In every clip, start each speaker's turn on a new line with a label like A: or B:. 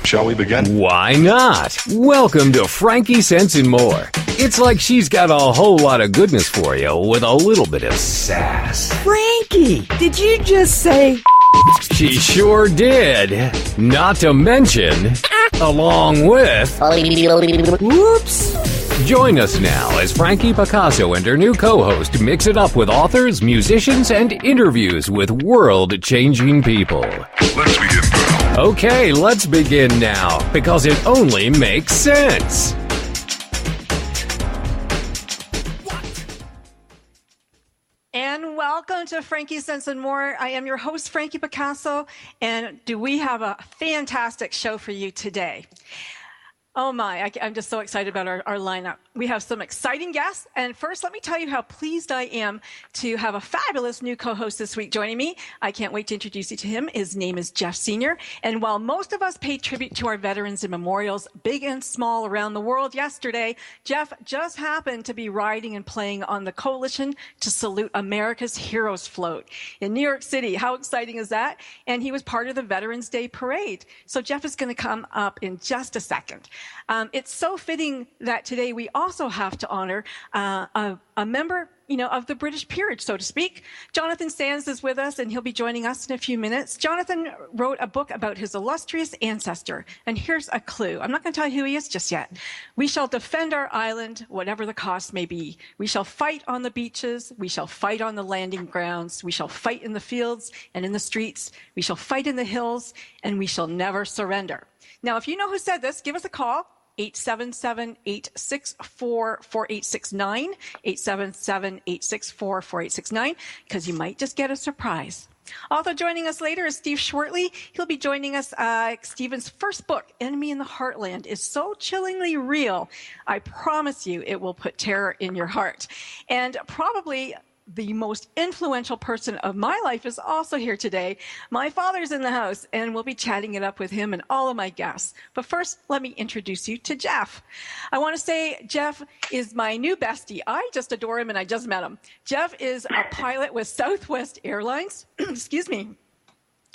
A: Shall we begin?
B: Why not? Welcome to Frankie Sense and More. It's like she's got a whole lot of goodness for you with a little bit of sass.
C: Frankie, did you just say...
B: She sure did. Not to mention, along with...
C: Whoops.
B: Join us now as Frankie Picasso and her new co-host mix it up with authors, musicians, and interviews with world-changing people.
A: Let's begin now.
B: Okay, let's begin now, because it only makes sense.
D: And welcome to Frankie Sense and More. I am your host, Frankie Picasso, and do we have a fantastic show for you today? Oh my, I'm just so excited about our lineup. We have some exciting guests, and first let me tell you how pleased I am to have a fabulous new co-host this week joining me. I can't wait to introduce you to him. His name is Jeff Senour, and while most of us pay tribute to our veterans and memorials, big and small around the world yesterday, Jeff just happened to be riding and playing on the Coalition to Salute America's Heroes float in New York City. How exciting is that? And he was part of the Veterans Day parade. So Jeff is going to come up in just a second. It's so fitting that today we also have to honor a member, of the British peerage, so to speak. Jonathan Sands is with us, and he'll be joining us in a few minutes. Jonathan wrote a book about his illustrious ancestor, and here's a clue. I'm not going to tell you who he is just yet. We shall defend our island, whatever the cost may be. We shall fight on the beaches. We shall fight on the landing grounds. We shall fight in the fields and in the streets. We shall fight in the hills, and we shall never surrender. Now, if you know who said this, give us a call. 877-864-4869, 877-864-4869, because you might just get a surprise. Also joining us later is Steve Schwertley. He'll be joining us. Stephen's first book, Enemy in the Heartland, is so chillingly real. I promise you it will put terror in your heart. And probably the most influential person of my life is also here today. My father's in the house, and we'll be chatting it up with him and all of my guests. But first, let me introduce you to Jeff. I want to say Jeff is my new bestie. I just adore him, and I just met him. Jeff is a pilot with Southwest Airlines. Excuse me.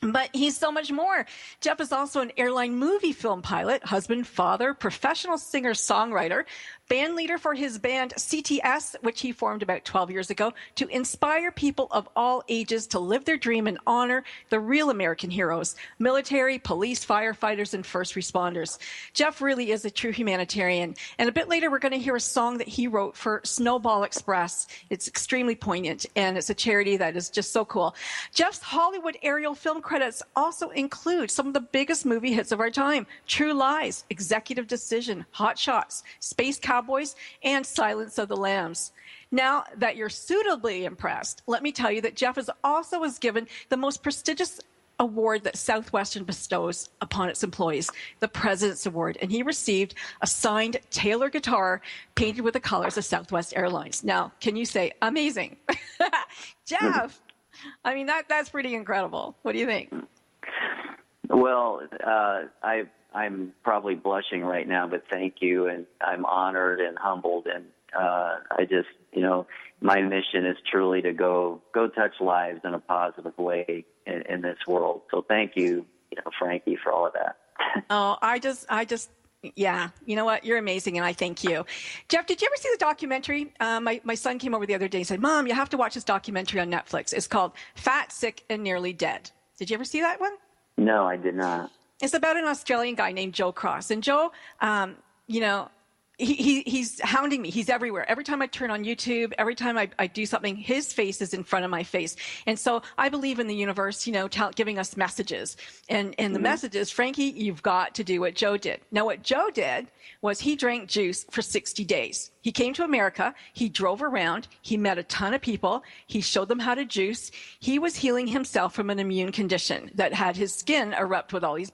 D: But he's so much more. Jeff is also an airline movie film pilot, husband, father, professional singer-songwriter, band leader for his band CTS, which he formed about 12 years ago, to inspire people of all ages to live their dream and honor the real American heroes, military, police, firefighters, and first responders. Jeff really is a true humanitarian. And a bit later, we're going to hear a song that he wrote for Snowball Express. It's extremely poignant, and it's a charity that is just so cool. Jeff's Hollywood aerial film credits also include some of the biggest movie hits of our time: True Lies, Executive Decision, Hot Shots, Space Cowboys, and Silence of the Lambs. Now that you're suitably impressed, let me tell you that Jeff is also given the most prestigious award that Southwestern bestows upon its employees, the President's Award, and he received a signed Taylor guitar painted with the colors of Southwest Airlines. Now, can you say amazing? Jeff, I mean, that's pretty incredible. What do you think?
E: Well, I'm probably blushing right now, but thank you, and I'm honored and humbled, and I just, my mission is truly to go touch lives in a positive way in this world. So thank you, Frankie, for all of that.
D: Oh, yeah, you know what? You're amazing, and I thank you. Jeff, did you ever see the documentary? My son came over the other day and said, Mom, you have to watch this documentary on Netflix. It's called Fat, Sick, and Nearly Dead. Did you ever see that one?
E: No, I did not.
D: It's about an Australian guy named Joe Cross. And Joe, he's hounding me. He's everywhere. Every time I turn on YouTube, every time I do something, his face is in front of my face. And so I believe in the universe, giving us messages. And the message is, Frankie, you've got to do what Joe did. Now, what Joe did was he drank juice for 60 days. He came to America. He drove around. He met a ton of people. He showed them how to juice. He was healing himself from an immune condition that had his skin erupt with all these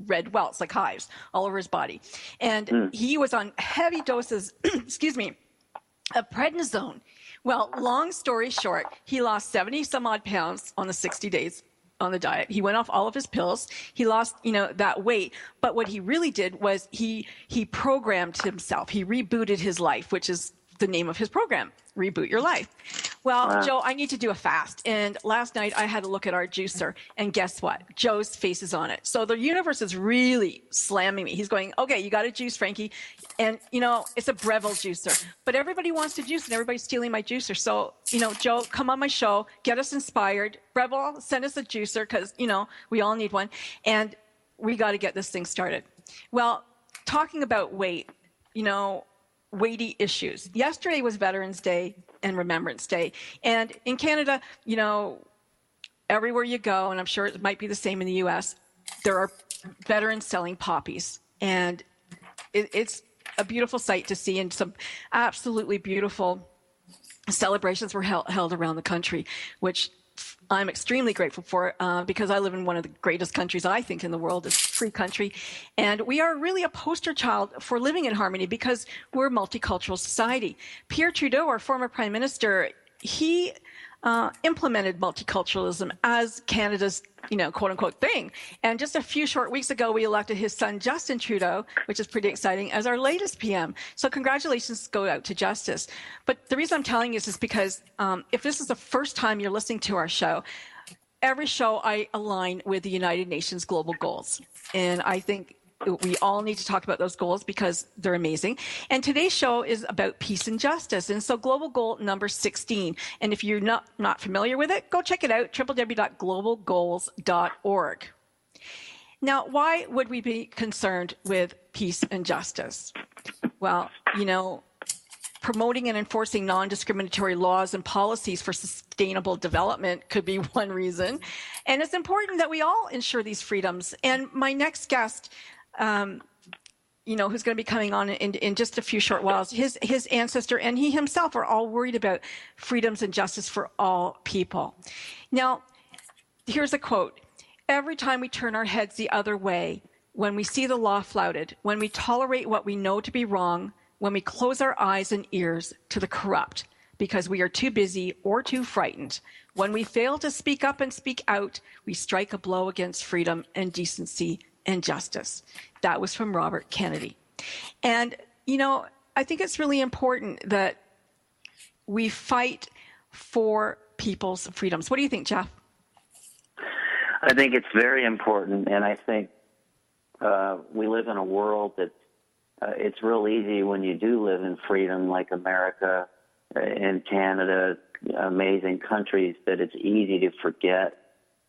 D: red welts, like hives, all over his body. And he was on heavy doses, of prednisone. Well, long story short, he lost 70 some odd pounds on the 60 days on the diet. He went off all of his pills. He lost, that weight. But what he really did was he programmed himself. He rebooted his life, which is the name of his program, Reboot Your Life. Well, Joe, I need to do a fast. And last night I had a look at our juicer, and guess what? Joe's face is on it. So the universe is really slamming me. He's going, okay, you got to juice, Frankie. And, it's a Breville juicer. But everybody wants to juice, and everybody's stealing my juicer. So, Joe, come on my show, get us inspired. Breville, send us a juicer because, we all need one. And we got to get this thing started. Well, talking about weight, weighty issues. Yesterday was Veterans Day and Remembrance Day. And in Canada, everywhere you go, and I'm sure it might be the same in the U.S., there are veterans selling poppies. And it's a beautiful sight to see, and some absolutely beautiful celebrations were held around the country, which I'm extremely grateful for because I live in one of the greatest countries, I think, in the world. It's a free country. And we are really a poster child for living in harmony because we're a multicultural society. Pierre Trudeau, our former prime minister, he implemented multiculturalism as Canada's, quote unquote thing. And just a few short weeks ago, we elected his son, Justin Trudeau, which is pretty exciting, as our latest PM. So congratulations go out to Justice. But the reason I'm telling you this is because if this is the first time you're listening to our show, every show I align with the United Nations global goals. And I think we all need to talk about those goals because they're amazing. And today's show is about peace and justice. And so global goal number 16. And if you're not familiar with it, go check it out, www.globalgoals.org. Now, why would we be concerned with peace and justice? Well, promoting and enforcing non-discriminatory laws and policies for sustainable development could be one reason. And it's important that we all ensure these freedoms. And my next guest, who's going to be coming on in just a few short whiles, his ancestor and he himself are all worried about freedoms and justice for all people. Now, here's a quote. Every time we turn our heads the other way, when we see the law flouted, when we tolerate what we know to be wrong, when we close our eyes and ears to the corrupt because we are too busy or too frightened, when we fail to speak up and speak out, we strike a blow against freedom and decency and justice. That was from Robert Kennedy. And, I think it's really important that we fight for people's freedoms. What do you think, Jeff?
E: I think it's very important, and I think we live in a world that it's real easy when you do live in freedom like America and Canada, amazing countries, that it's easy to forget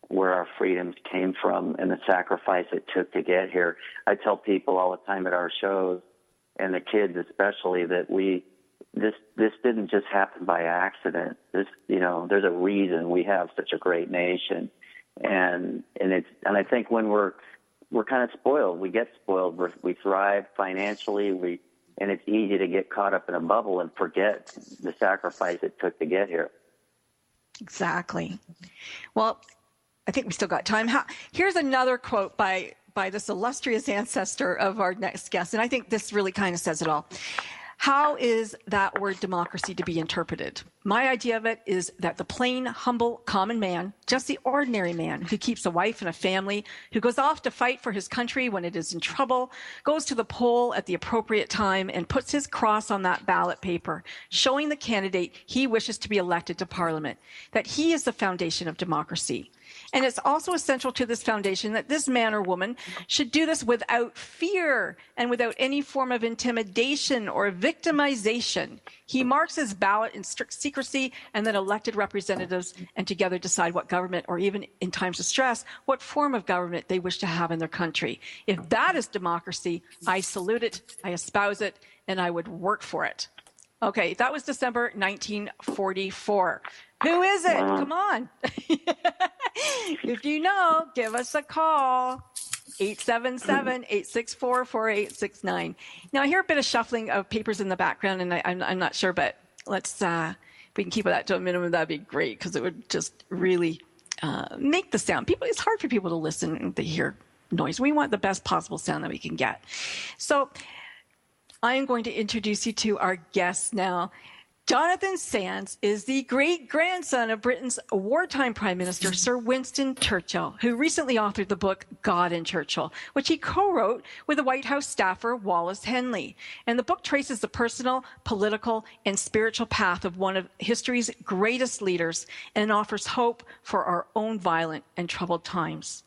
E: where our freedoms came from and the sacrifice it took to get here. I tell people all the time at our shows, and the kids especially, that this didn't just happen by accident. There's a reason we have such a great nation, and I think when we're kind of spoiled, we get spoiled. We thrive financially, and it's easy to get caught up in a bubble and forget the sacrifice it took to get here.
D: Exactly. Well, I think we still got time. Here's another quote by this illustrious ancestor of our next guest, and I think this really kind of says it all. How is that word democracy to be interpreted? My idea of it is that the plain, humble, common man, just the ordinary man who keeps a wife and a family, who goes off to fight for his country when it is in trouble, goes to the poll at the appropriate time and puts his cross on that ballot paper, showing the candidate he wishes to be elected to Parliament, that he is the foundation of democracy. And it's also essential to this foundation that this man or woman should do this without fear and without any form of intimidation or victimization. He marks his ballot in strict secrecy and then elected representatives and together decide what government, or even in times of stress, what form of government they wish to have in their country. If that is democracy, I salute it, I espouse it, and I would work for it. Okay, that was December 1944. Who is it? Come on. If you know, give us a call. 877-864-4869. Now, I hear a bit of shuffling of papers in the background, and I'm not sure, but let's, if we can keep that to a minimum, that'd be great, because it would just really make the sound. It's hard for people to listen and to hear noise. We want the best possible sound that we can get. So I am going to introduce you to our guests now. Jonathan Sands is the great-grandson of Britain's wartime Prime Minister, Sir Winston Churchill, who recently authored the book God and Churchill, which he co-wrote with the White House staffer Wallace Henley. And the book traces the personal, political, and spiritual path of one of history's greatest leaders and offers hope for our own violent and troubled times.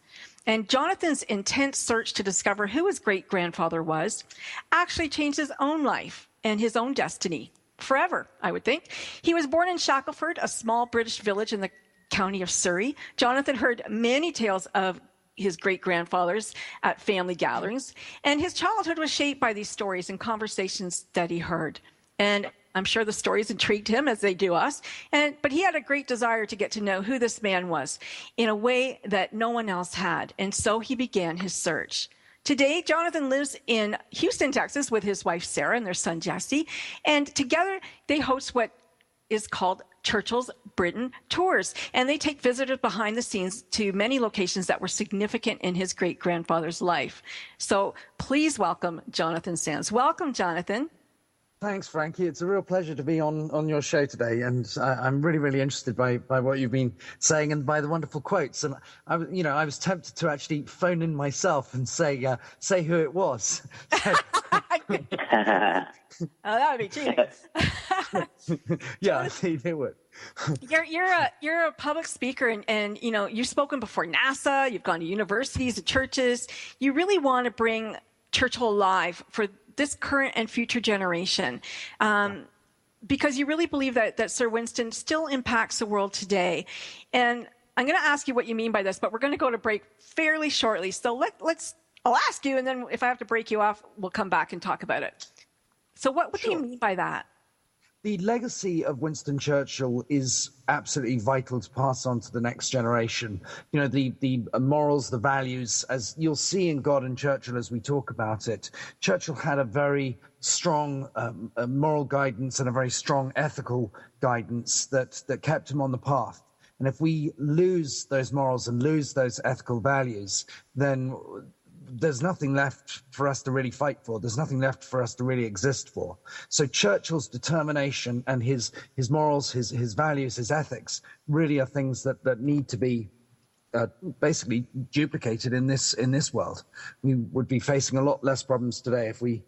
D: And Jonathan's intense search to discover who his great-grandfather was actually changed his own life and his own destiny. Forever, I would think. He was born in Shackelford, a small British village in the county of Surrey. Jonathan heard many tales of his great-grandfathers at family gatherings, and his childhood was shaped by these stories and conversations that he heard. And I'm sure the stories intrigued him, as they do us, but he had a great desire to get to know who this man was in a way that no one else had, and so he began his search. Today, Jonathan lives in Houston, Texas, with his wife, Sarah, and their son, Jesse. And together, they host what is called Churchill's Britain Tours. And they take visitors behind the scenes to many locations that were significant in his great-grandfather's life. So please welcome Jonathan Sands. Welcome, Jonathan.
F: Thanks, Frankie. It's a real pleasure to be on your show today, and I'm really, really interested by what you've been saying and by the wonderful quotes. And I was tempted to actually phone in myself and say who it was.
D: That would be cheating.
F: Yeah, it would.
D: You're a public speaker, and you've spoken before NASA. You've gone to universities and churches. You really want to bring Churchill alive for this current and future generation, because you really believe that Sir Winston still impacts the world today. And I'm going to ask you what you mean by this, but we're going to go to break fairly shortly. So I'll ask you, and then if I have to break you off, we'll come back and talk about it. So what do you mean by that?
F: The legacy of Winston Churchill is absolutely vital to pass on to the next generation. The morals, the values, as you'll see in God and Churchill as we talk about it, Churchill had a very strong moral guidance and a very strong ethical guidance that kept him on the path. And if we lose those morals and lose those ethical values, then there's nothing left for us to really fight for. There's nothing left for us to really exist for. So Churchill's determination and his morals, his values, his ethics really are things that need to be basically duplicated in this world. We would be facing a lot less problems today if we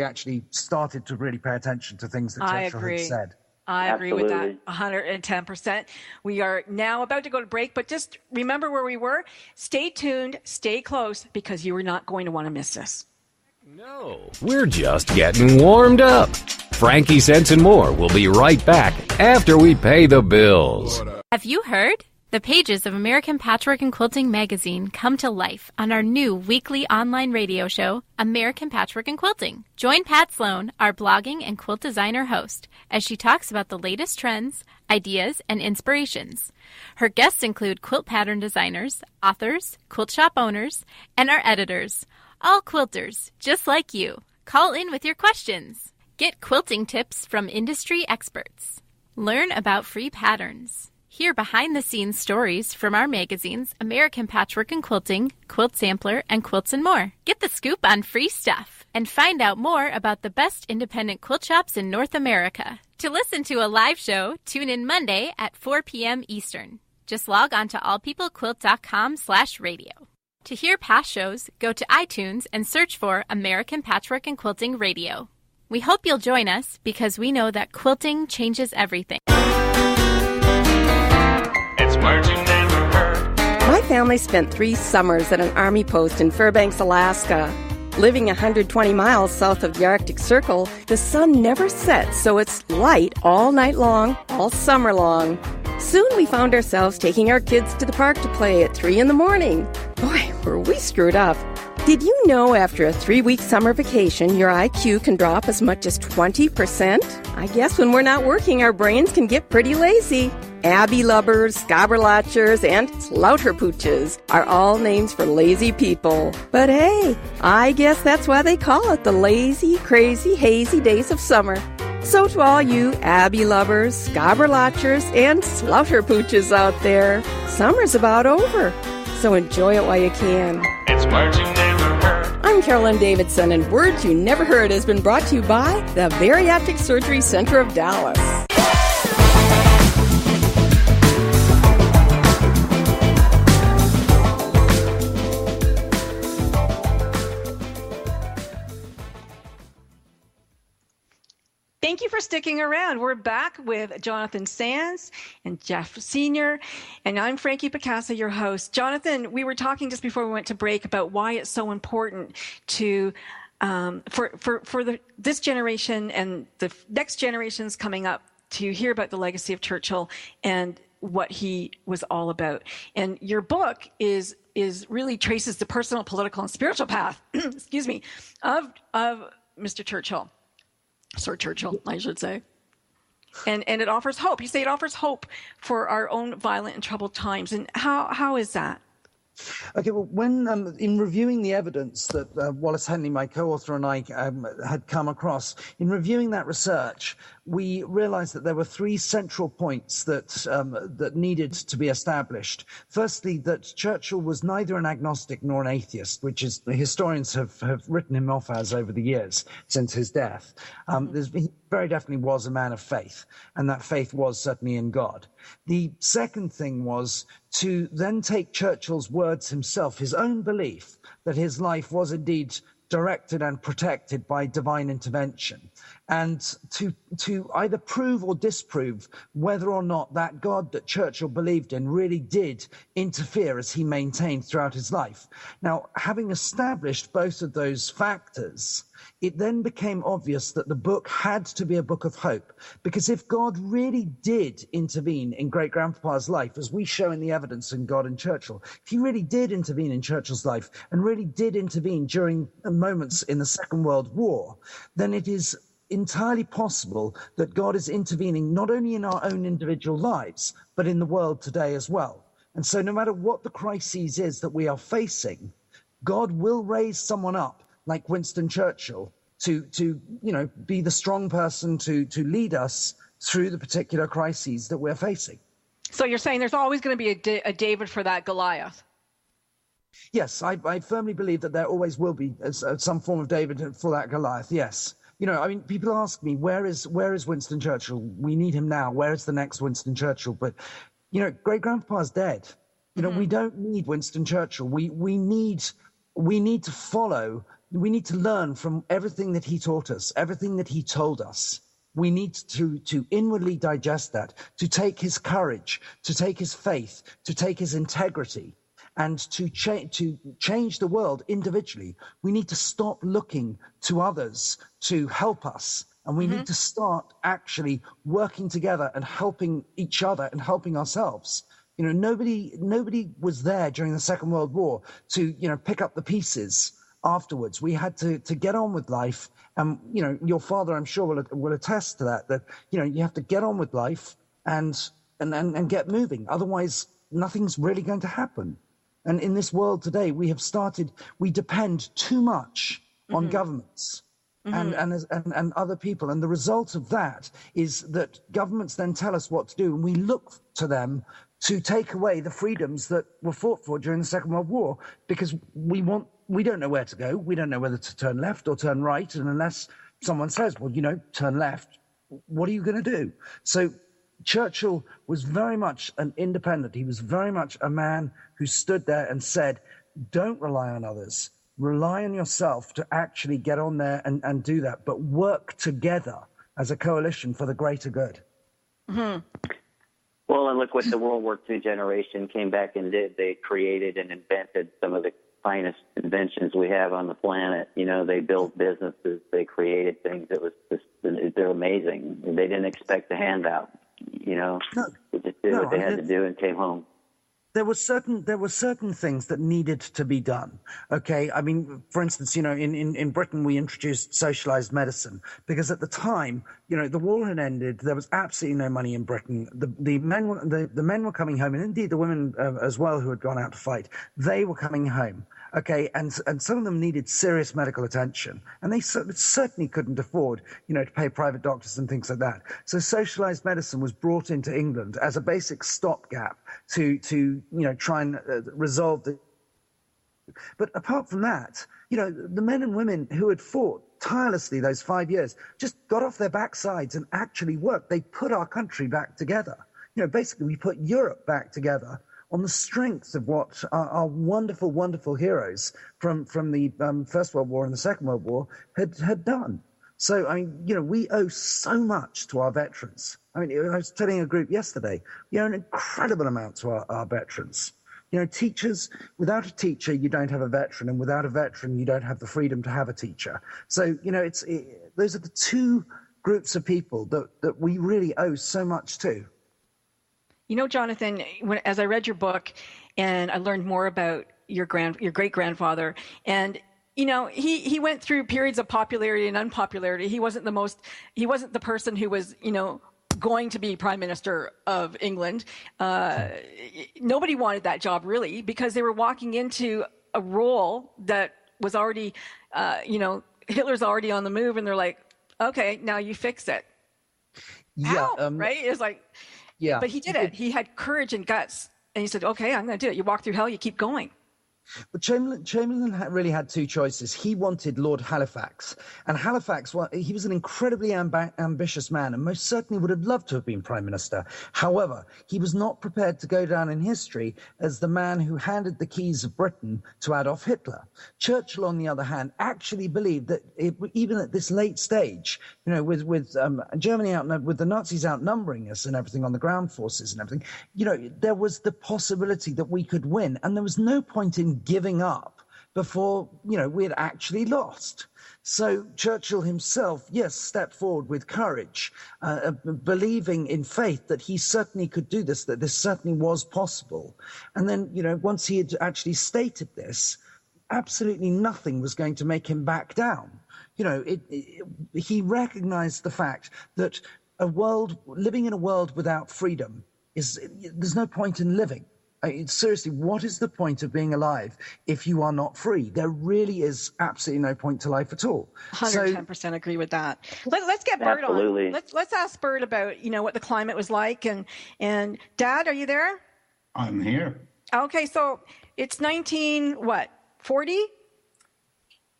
F: actually started to really pay attention to things that Churchill had said.
D: I agree with that 110%. We are now about to go to break, but just remember where we were. Stay tuned, stay close, because you are not going to want to miss this.
B: No, we're just getting warmed up. Frankie Sense and More will be right back after we pay the bills.
G: Have you heard? The pages of American Patchwork and Quilting magazine come to life on our new weekly online radio show, American Patchwork and Quilting. Join Pat Sloan, our blogging and quilt designer host, as she talks about the latest trends, ideas, and inspirations. Her guests include quilt pattern designers, authors, quilt shop owners, and our editors, all quilters, just like you. Call in with your questions. Get quilting tips from industry experts. Learn about free patterns. Hear behind-the-scenes stories from our magazines, American Patchwork and Quilting, Quilt Sampler, and Quilts and More. Get the scoop on free stuff and find out more about the best independent quilt shops in North America. To listen to a live show, tune in Monday at 4 p.m. Eastern. Just log on to allpeoplequilt.com/radio. To hear past shows, go to iTunes and search for American Patchwork and Quilting Radio. We hope you'll join us because we know that quilting changes everything.
C: My family spent 3 summers at an Army post in Fairbanks, Alaska. Living 120 miles south of the Arctic Circle, the sun never sets, so it's light all night long, all summer long. Soon we found ourselves taking our kids to the park to play at 3 in the morning. Boy, were we screwed up. Did you know after a 3-week summer vacation, your IQ can drop as much as 20%? I guess when we're not working, our brains can get pretty lazy. Abby lubbers, scabberlatchers, and slouterpooches are all names for lazy people. But hey, I guess that's why they call it the lazy, crazy, hazy days of summer. So to all you Abby lubbers, scabberlatchers, and slouterpooches out there, summer's about over. So enjoy it while you can.
A: It's words you never heard.
C: I'm Carolyn Davidson, and Words You Never Heard has been brought to you by the Bariatric Surgery Center of Dallas.
D: Thank you for sticking around. We're back with Jonathan Sands and Jeff Senior, and I'm Frankie Picasso, your host. Jonathan, we were talking just before we went to break about why it's so important to for this generation and the next generations coming up to hear about the legacy of Churchill and what he was all about. And your book is really traces the personal, political, and spiritual path, excuse me, of Mr. Churchill. Sir Churchill, I should say. And it offers hope. You say it offers hope for our own violent and troubled times. And how is that?
F: Okay, well, when in reviewing the evidence that Wallace Henley, my co-author, and I had come across, in reviewing that research, we realized that there were three central points that needed to be established. Firstly, that Churchill was neither an agnostic nor an atheist, which is the historians have written him off as over the years since his death. He very definitely was a man of faith, and that faith was certainly in God. The second thing was to then take Churchill's words himself, his own belief that his life was indeed directed and protected by divine intervention, and to either prove or disprove whether or not that God that Churchill believed in really did interfere, as he maintained throughout his life. Now, having established both of those factors, it then became obvious that the book had to be a book of hope, because if God really did intervene in great-grandpapa's life, as we show in the evidence in God and Churchill, if he really did intervene in Churchill's life and really did intervene during moments in the Second World War, then it is entirely possible that God is intervening not only in our own individual lives, but in the world today as well. And so no matter what the crises is that we are facing, God will raise someone up like Winston Churchill to be the strong person to lead us through the particular crises that we're facing.
D: So you're saying there's always going to be a David for that Goliath?
F: Yes, I firmly believe that there always will be some form of David for that Goliath, yes. People ask me, where is Winston Churchill? We need him now. Where is the next Winston Churchill? But, great-grandpa's dead. We don't need Winston Churchill. We need to follow. We need to learn from everything that he taught us, everything that he told us. We need to inwardly digest that, to take his courage, to take his faith, to take his integrity, and to change the world individually. We need to stop looking to others to help us, and we need to start actually working together and helping each other and helping ourselves. Nobody was there during the Second World War to pick up the pieces afterwards. We had to get on with life, and your father, I'm sure, will attest to that you have to get on with life and get moving. Otherwise, nothing's really going to happen. And in this world today, we depend too much on governments and other people. And the result of that is that governments then tell us what to do, and we look to them to take away the freedoms that were fought for during the Second World War, because we don't know where to go. We don't know whether to turn left or turn right. And unless someone says, well, turn left, what are you going to do? So Churchill was very much an independent. He was very much a man who stood there and said, don't rely on others. Rely on yourself to actually get on there and do that, but work together as a coalition for the greater good.
E: Mm-hmm. Well, and look what the World War II generation came back and did. They created and invented some of the finest inventions we have on the planet. They built businesses, they created things that was just, they're amazing. They didn't expect a handout. They just did what they had to do and came home.
F: There were certain things that needed to be done. Okay, I mean, for instance, in Britain we introduced socialized medicine because at the time, the war had ended. There was absolutely no money in Britain. The men were coming home, and indeed the women as well who had gone out to fight. They were coming home. Okay, and some of them needed serious medical attention, and they certainly couldn't afford, to pay private doctors and things like that. So socialized medicine was brought into England as a basic stopgap to try and resolve the. But apart from that, the men and women who had fought tirelessly those 5 years just got off their backsides and actually worked. They put our country back together. Basically we put Europe back together on the strength of what our wonderful, wonderful heroes from the First World War and the Second World War had done. So, I mean, we owe so much to our veterans. I mean, I was telling a group yesterday, we owe an incredible amount to our veterans. Teachers, without a teacher, you don't have a veteran, and without a veteran, you don't have the freedom to have a teacher. So, those are the two groups of people that we really owe so much to.
D: Jonathan, as I read your book and I learned more about your great-grandfather, and he went through periods of popularity and unpopularity. He wasn't the person who was, going to be Prime Minister of England. Nobody wanted that job, really, because they were walking into a role that was already, Hitler's already on the move, and they're like, okay, now you fix it.
F: Yeah.
D: Right? It's like, yeah. But he did it. He had courage and guts, and he said, okay, I'm going to do it. You walk through hell, you keep going.
F: But Chamberlain really had two choices. He wanted Lord Halifax, and Halifax, he was an incredibly ambitious man, and most certainly would have loved to have been Prime Minister. However, he was not prepared to go down in history as the man who handed the keys of Britain to Adolf Hitler. Churchill, on the other hand, actually believed that even at this late stage, with Germany with the Nazis outnumbering us and everything on the ground forces and everything, there was the possibility that we could win, and there was no point in giving up before, we had actually lost. So Churchill himself, yes, stepped forward with courage, believing in faith that he certainly could do this, that this certainly was possible. And then, once he had actually stated this, absolutely nothing was going to make him back down. He recognized the fact that living in a world without freedom there's no point in living. Seriously, what is the point of being alive if you are not free? There really is absolutely no point to life at all.
D: 110% agree with that. Let's get Bert on. Let's ask Bert about, what the climate was like. And Dad, are you there?
H: I'm here.
D: Okay, so it's 40?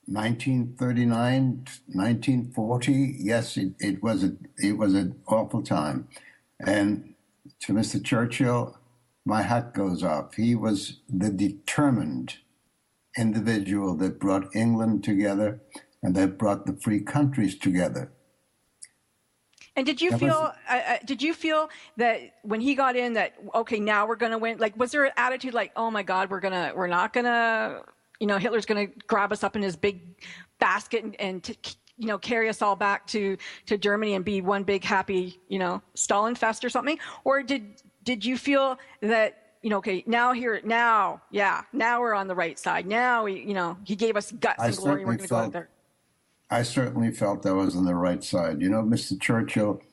H: 1939, 1940. Yes, it was an awful time. And to Mr. Churchill, my hat goes off. He was the determined individual that brought England together and that brought the free countries together.
D: And did you feel that when he got in that, okay, now we're going to win? Like, was there an attitude like, oh my God, we're not going to, Hitler's going to grab us up in his big basket and carry us all back to Germany and be one big happy, Stalin fest or something? Or did you feel that, okay, now we're on the right side. Now, he gave us guts and glory. We're going to go out there.
H: I certainly felt I was on the right side. Mr. Churchill,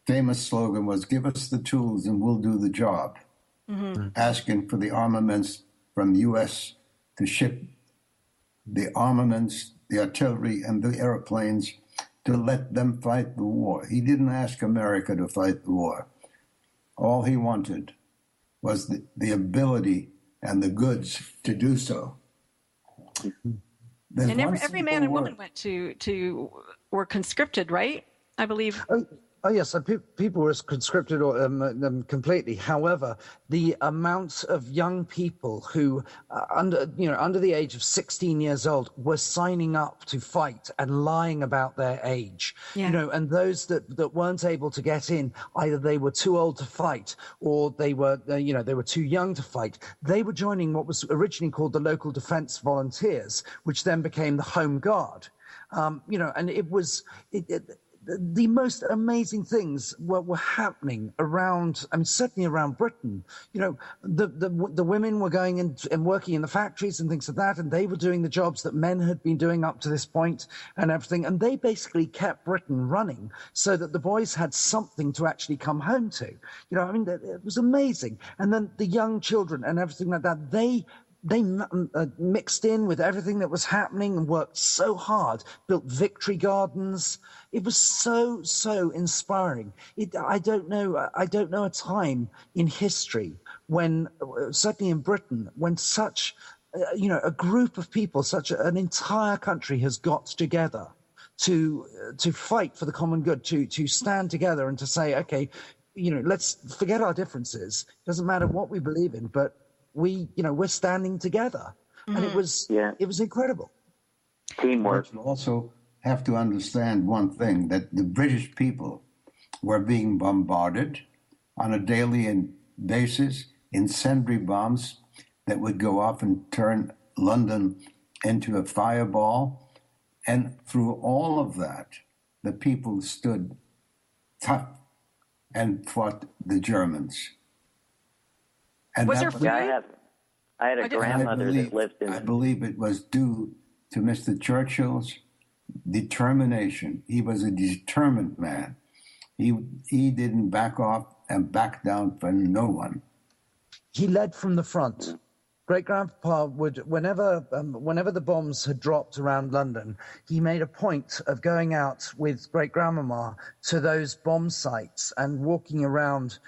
H: famous slogan was, give us the tools and we'll do the job. Mm-hmm. Asking for the armaments from the U.S. to ship the armaments, the artillery, and the airplanes to let them fight the war. He didn't ask America to fight the war. All he wanted was the ability and the goods to do so.
D: And every man and woman were conscripted, right? I believe.
F: Oh yes, people were conscripted completely. However, the amount of young people who, under the age of 16 years old, were signing up to fight and lying about their age, and those that weren't able to get in, either they were too old to fight or they were too young to fight. They were joining what was originally called the Local Defence Volunteers, which then became the Home Guard. And it was the most amazing things were happening around, certainly around Britain. The women were going in and working in the factories and things like that, and they were doing the jobs that men had been doing up to this point and everything. And they basically kept Britain running so that the boys had something to actually come home to. It was amazing. And then the young children and everything like that, they mixed in with everything that was happening and worked so hard, built victory gardens. It was so inspiring. I don't know a time in history when, certainly in Britain, when such, a group of people, such an entire country has got together to fight for the common good, to stand together and to say, okay, let's forget our differences. It doesn't matter what we believe in, but we're standing together. Mm-hmm. And it was incredible.
E: Teamwork.
H: Churchill also have to understand one thing, that the British people were being bombarded on a daily basis, incendiary bombs that would go off and turn London into a fireball. And through all of that, the people stood tough and fought the Germans. And
D: Was there
H: that
D: food?
E: Yeah, I had a grandmother that lived in.
H: I believe it was due to Mr. Churchill's determination. He was a determined man. He didn't back off and back down for no one.
F: He led from the front. Great-grandpa would, whenever the bombs had dropped around London, he made a point of going out with great-grandmama to those bomb sites and walking around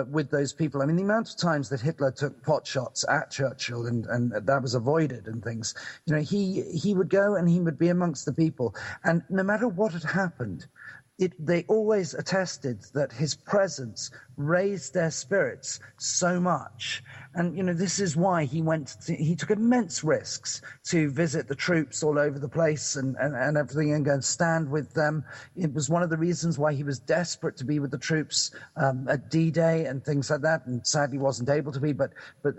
F: with those people. I mean, the amount of times that Hitler took pot shots at Churchill and that was avoided and things, you know, he would go and he would be amongst the people. And no matter what had happened, they always attested that his presence raised their spirits so much. And, you know, this is why he took immense risks to visit the troops all over the place and everything and go and stand with them. It was one of the reasons why he was desperate to be with the troops at D-Day and things like that, and sadly wasn't able to be. But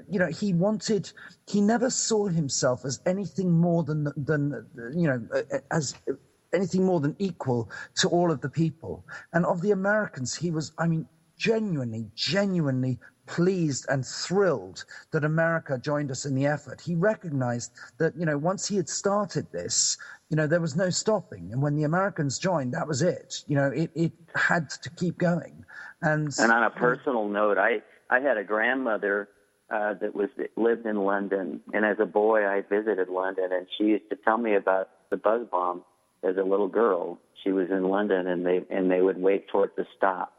F: you know, he never saw himself as anything more than you know, as anything more than equal to all of the people. And of the Americans, he was, I mean, genuinely pleased and thrilled that America joined us in the effort. He recognized that, you know, once he had started this, you know, there was no stopping. And when the Americans joined, that was it. You know, it had to keep going. And
E: on a personal note, I had a grandmother that lived in London. And as a boy, I visited London, and she used to tell me about the buzz bomb. As a little girl, she was in London, and they would wait for it to stop,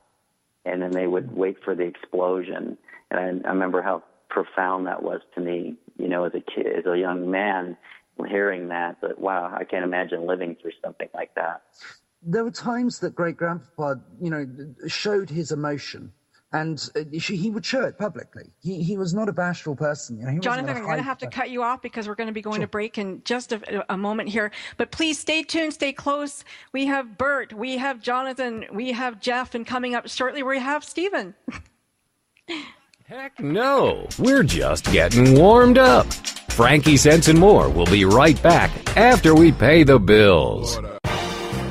E: and then they would wait for the explosion. And I remember how profound that was to me, you know, as a kid, as a young man, hearing that. But wow, I can't imagine living through something like that.
F: There were times that great-grandpa, you know, showed his emotion. And he would show it publicly. He was not a bashful person. You know,
D: Jonathan, I'm going to have to cut you off because we're going to be going to break in just a moment here. But please stay tuned, stay close. We have Bert, we have Jonathan, we have Jeff, and coming up shortly we have Stephen.
B: Heck no, we're just getting warmed up. Frankie Sense and More will be right back after we pay the bills.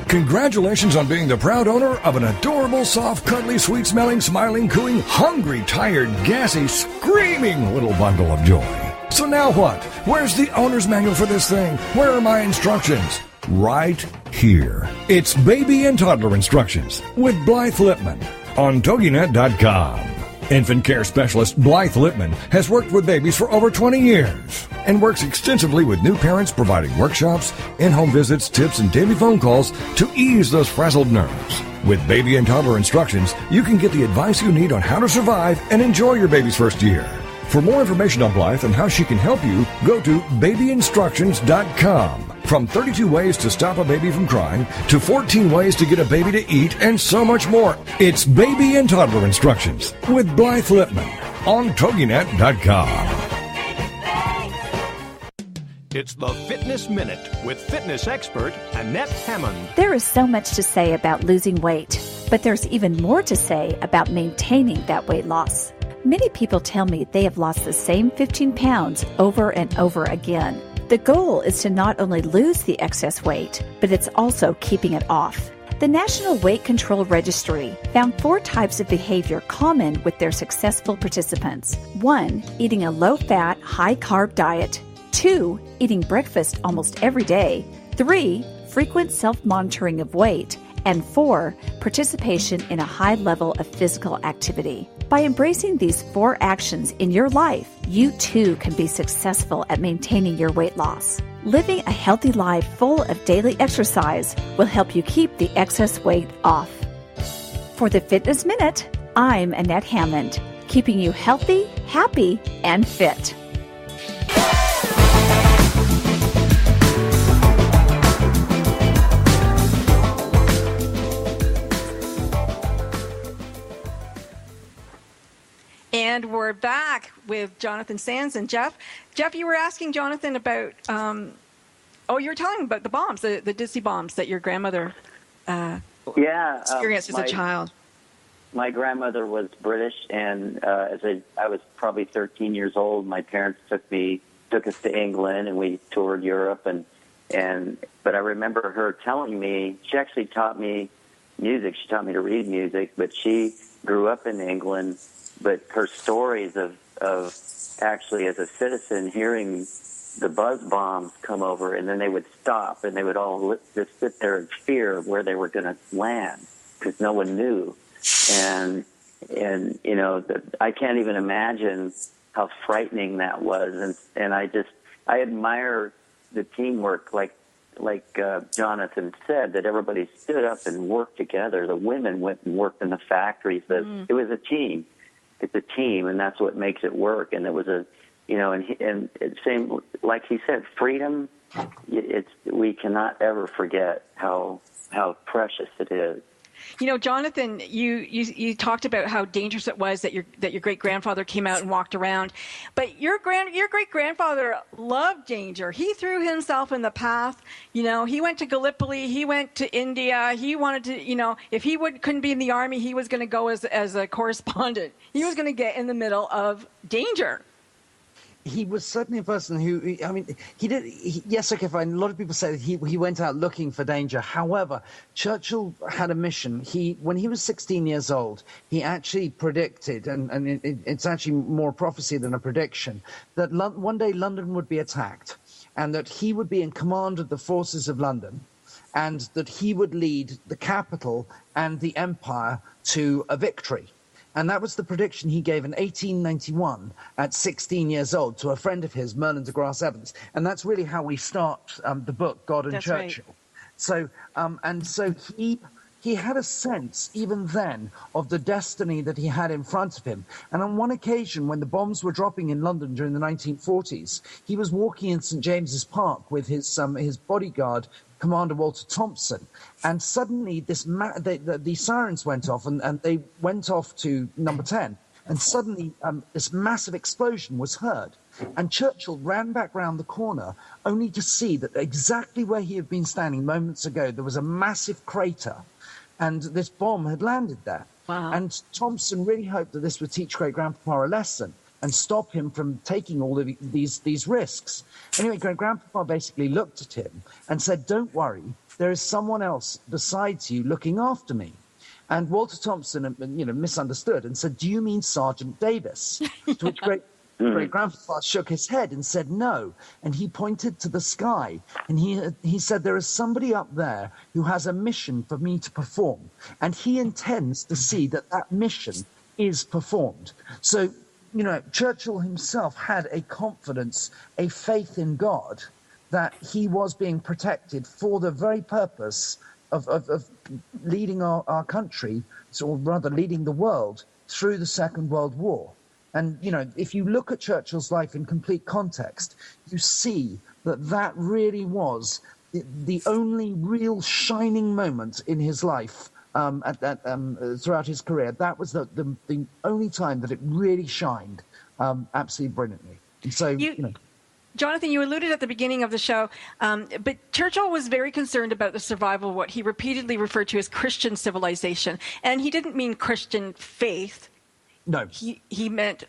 I: Congratulations on being the proud owner of an adorable, soft, cuddly, sweet-smelling, smiling, cooing, hungry, tired, gassy, screaming little bundle of joy. So now what? Where's the owner's manual for this thing? Where are my instructions? Right here. It's Baby and Toddler Instructions with Blythe Lipman on TogiNet.com. Infant care specialist Blythe Lipman has worked with babies for over 20 years and works extensively with new parents, providing workshops, in-home visits, tips, and daily phone calls to ease those frazzled nerves. With Baby and Toddler Instructions, you can get the advice you need on how to survive and enjoy your baby's first year. For more information on Blythe and how she can help you, go to babyinstructions.com. From 32 ways to stop a baby from crying to 14 ways to get a baby to eat and so much more. It's Baby and Toddler Instructions with Blythe Lipman on TogiNet.com.
J: It's the Fitness Minute with fitness expert Annette Hammond.
K: There is so much to say about losing weight, but there's even more to say about maintaining that weight loss. Many people tell me they have lost the same 15 pounds over and over again. The goal is to not only lose the excess weight, but it's also keeping it off. The National Weight Control Registry found 4 types of behavior common with their successful participants. 1, eating a low-fat, high-carb diet. 2, eating breakfast almost every day. 3, frequent self-monitoring of weight. And 4, participation in a high level of physical activity. By embracing these 4 actions in your life, you too can be successful at maintaining your weight loss. Living a healthy life full of daily exercise will help you keep the excess weight off. For the Fitness Minute, I'm Annette Hammond, keeping you healthy, happy, and fit.
D: And we're back with Jonathan Sands and Jeff. Jeff, you were asking Jonathan about Oh, you're telling about the bombs, the Dissy bombs that your grandmother experienced as a child.
E: My grandmother was British, and I was probably 13 years old. My parents took us to England, and we toured Europe. But I remember her telling me, she actually taught me music. She taught me to read music, but she grew up in England. But her stories of actually as a citizen hearing the buzz bombs come over, and then they would stop, and they would all just sit there in fear of where they were going to land because no one knew. And you know, I can't even imagine how frightening that was. And I admire the teamwork, like Jonathan said, that everybody stood up and worked together. The women went and worked in the factories. It was a team. It's a team, and that's what makes it work. And it was and same, like he said, freedom. We cannot ever forget how precious it is.
D: You know, Jonathan, you talked about how dangerous it was that your great grandfather came out and walked around, but your great grandfather loved danger. He threw himself in the path. You know, he went to Gallipoli, he went to India. He wanted to, you know, if he couldn't be in the army, he was going to go as a correspondent. He was going to get in the middle of danger.
F: He was certainly a person who, I mean, yes, okay, fine. A lot of people say that he went out looking for danger. However, Churchill had a mission. When he was 16 years old, he actually predicted, and it's actually more a prophecy than a prediction, that one day London would be attacked and that he would be in command of the forces of London and that he would lead the capital and the empire to a victory. And that was the prediction he gave in 1891 at 16 years old to a friend of his, Merlin de Grasse Evans. And that's really how we start the book, God and Churchill. Right. So he had a sense, even then, of the destiny that he had in front of him. And on one occasion, when the bombs were dropping in London during the 1940s, he was walking in St. James's Park with his bodyguard, Commander Walter Thompson, and suddenly the sirens went off, and they went off to number 10, and suddenly this massive explosion was heard, and Churchill ran back round the corner, only to see that exactly where he had been standing moments ago, there was a massive crater, and this bomb had landed there.
D: Wow.
F: And Thompson really hoped that this would teach great-grandpapa a lesson and stop him from taking all of these risks. Anyway, great-grandpapa basically looked at him and said, "Don't worry, there is someone else besides you looking after me." And Walter Thompson, misunderstood and said, "Do you mean Sergeant Davis?" To which great-grandpapa shook his head and said, "No." And he pointed to the sky, and he said, "There is somebody up there who has a mission for me to perform, and he intends to see that mission is performed." So, you know, Churchill himself had a confidence, a faith in God that he was being protected for the very purpose of leading our country, or rather leading the world through the Second World War. And, you know, if you look at Churchill's life in complete context, you see that really was the only real shining moment in his life throughout his career. That was the only time that it really shined absolutely brilliantly. And so,
D: Jonathan, you alluded at the beginning of the show, but Churchill was very concerned about the survival of what he repeatedly referred to as Christian civilization. And he didn't mean Christian faith.
F: No.
D: He meant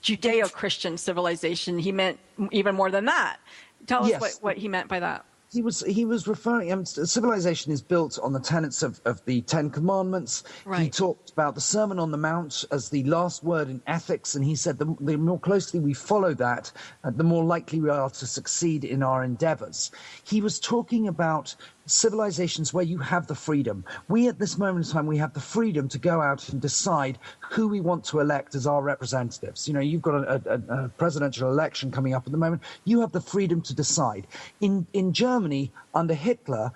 D: Judeo-Christian civilization. He meant even more than that. Tell us what he meant by that.
F: He was referring. Civilization is built on the tenets of the Ten Commandments. Right. He talked about the Sermon on the Mount as the last word in ethics, and he said the more closely we follow that, the more likely we are to succeed in our endeavors. He was talking about civilizations where you have the freedom. We, at this moment in time, we have the freedom to go out and decide who we want to elect as our representatives. You know, you've got a presidential election coming up at the moment. You have the freedom to decide. In Germany, under Hitler,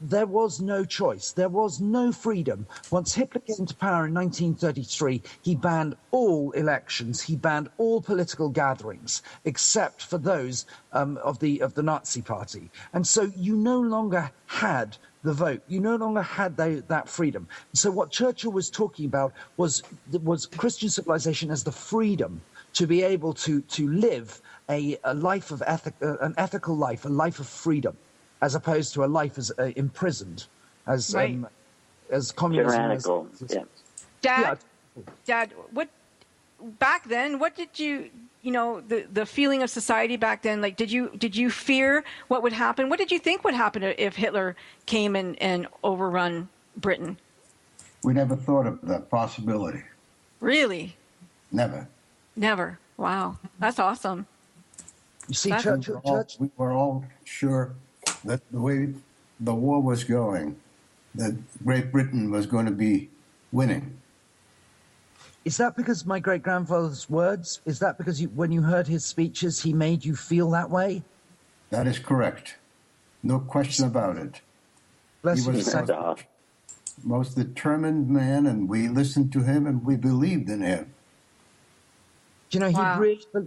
F: there was no choice. There was no freedom. Once Hitler came to power in 1933, he banned all elections. He banned all political gatherings, except for those of the Nazi Party. And so you no longer had the vote. You no longer had that freedom. So what Churchill was talking about was Christian civilization as the freedom to be able to live a life of an ethical life, a life of freedom, as opposed to a life as imprisoned, as communism.
E: Tyrannical.
D: Dad, what back then? What did you know, the feeling of society back then? Like, did you fear what would happen? What did you think would happen if Hitler came and overrun Britain?
H: We never thought of that possibility.
D: Really?
H: Never.
D: Wow, that's awesome.
F: You see,
H: we were all sure that the way the war was going, that Great Britain was going to be winning.
F: Is that because my great-grandfather's words? Is that because when you heard his speeches, he made you feel that way?
H: That is correct. No question about it.
F: Bless
H: he was
F: you.
H: Most determined man, and we listened to him and we believed in him.
F: You know,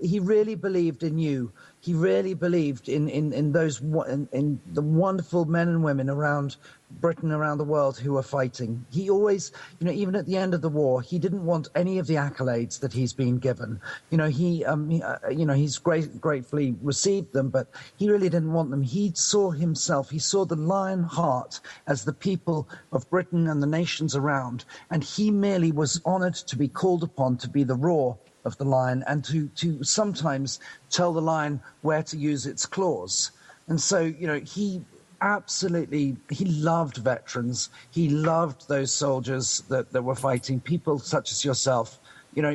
F: he really believed in you. He really believed in the wonderful men and women around Britain, around the world who are fighting. He always, you know, even at the end of the war, he didn't want any of the accolades that he's been given. You know, he's gratefully received them, but he really didn't want them. He saw himself. He saw the lion heart as the people of Britain and the nations around, and he merely was honored to be called upon to be the roar of the lion and to sometimes tell the lion where to use its claws. And so, you know, he loved veterans. He loved those soldiers that were fighting, people such as yourself. You know,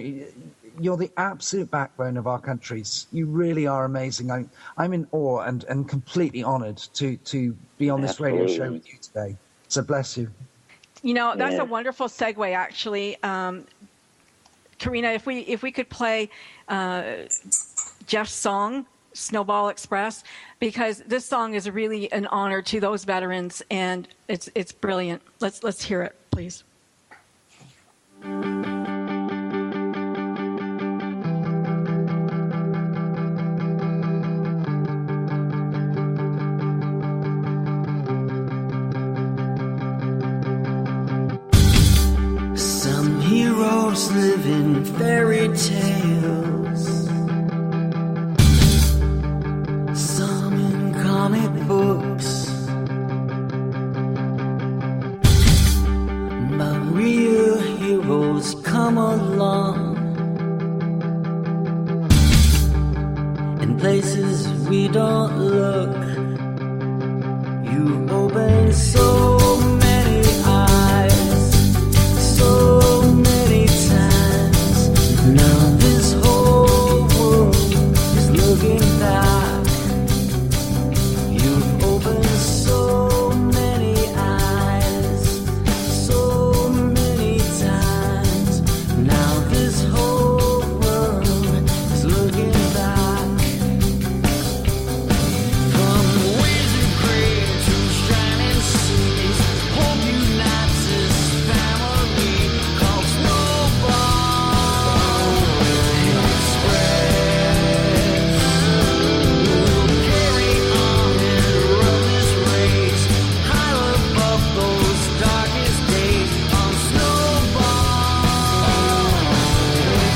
F: you're the absolute backbone of our countries. You really are amazing. I'm in awe and completely honored to be on this radio show with you today. So bless you. You know, that's a wonderful segue, actually. Karina, if we could play Jeff's song, Snowball Express, because this song is really an honor to those veterans, and it's brilliant. Let's hear it, please.
L: Some heroes live in fairy tales, some in comic books, but real heroes come along in places we don't look. You open so many eyes, so many times. Now this whole world is looking back. You've opened so many eyes, so many times. Now this whole world is looking back. From waves of gray to shining seas, hope unites this family called Snowball Express. We'll carry on and run this race high above those darkest days on Snowball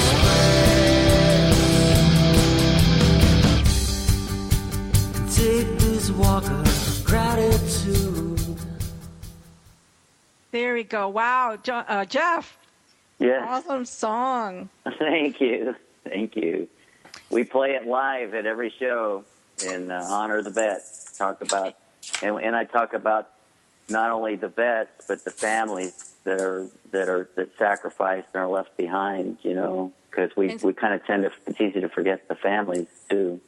L: Express. Take this walk of gratitude.
D: There we go. Wow, Jeff.
E: Yes.
D: Awesome song.
E: Thank you. We play it live at every show in honor of the vets. And I talk about not only the vets but the families that sacrificed and are left behind. You know, because we kind of tend to. It's easy to forget the families too.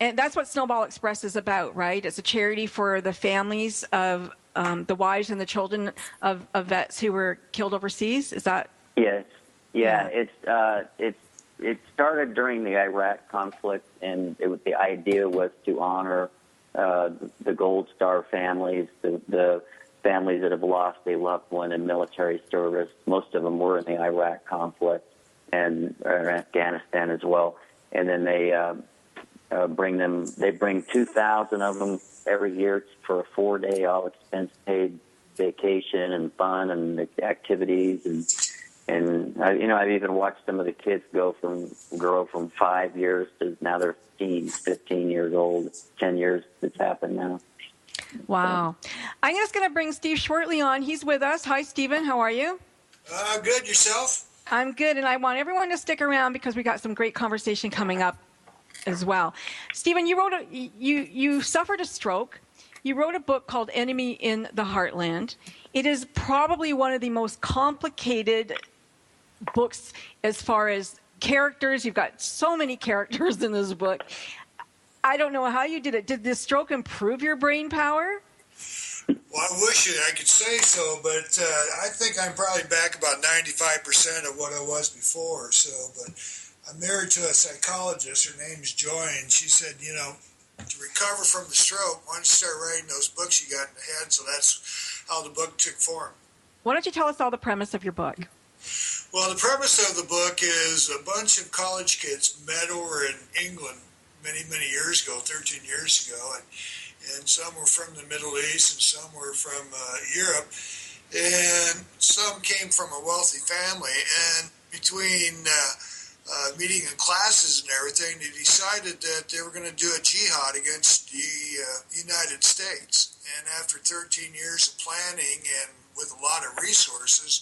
D: And that's what Snowball Express is about, right? It's a charity for the families of the wives and the children of vets who were killed overseas. Is that?
E: Yes. Yeah. It started during the Iraq conflict, and the idea was to honor the Gold Star families, the families that have lost a loved one in military service. Most of them were in the Iraq conflict and Afghanistan as well. And then they bring 2,000 of them every year for a 4-day all expense paid vacation and fun and activities, I've even watched some of the kids grow from 5 years to now they're 15 years old. 10 years it's happened now.
D: Wow. I'm just going to bring Steve Schwertley on. He's with us. Hi, Stephen. How are you?
M: Good. Yourself?
D: I'm good, and I want everyone to stick around because we got some great conversation coming up as well. Stephen, you suffered a stroke. You wrote a book called Enemy in the Heartland. It is probably one of the most complicated books as far as characters. You've got so many characters in this book. I don't know how you did it. Did this stroke improve your brain power?
M: Well, I wish I could say so, but I think I'm probably back about 95% of what I was before. But I'm married to a psychologist. Her name's Joy, and she said, to recover from the stroke, why don't you start writing those books you got in the head? So that's how the book took form.
D: Why don't you tell us all the premise of your book?
M: Well, the premise of the book is a bunch of college kids met over in England many, many years ago, 13 years ago, and some were from the Middle East and some were from Europe, and some came from a wealthy family, and between meeting in classes and everything, they decided that they were going to do a jihad against the United States. And after 13 years of planning and with a lot of resources,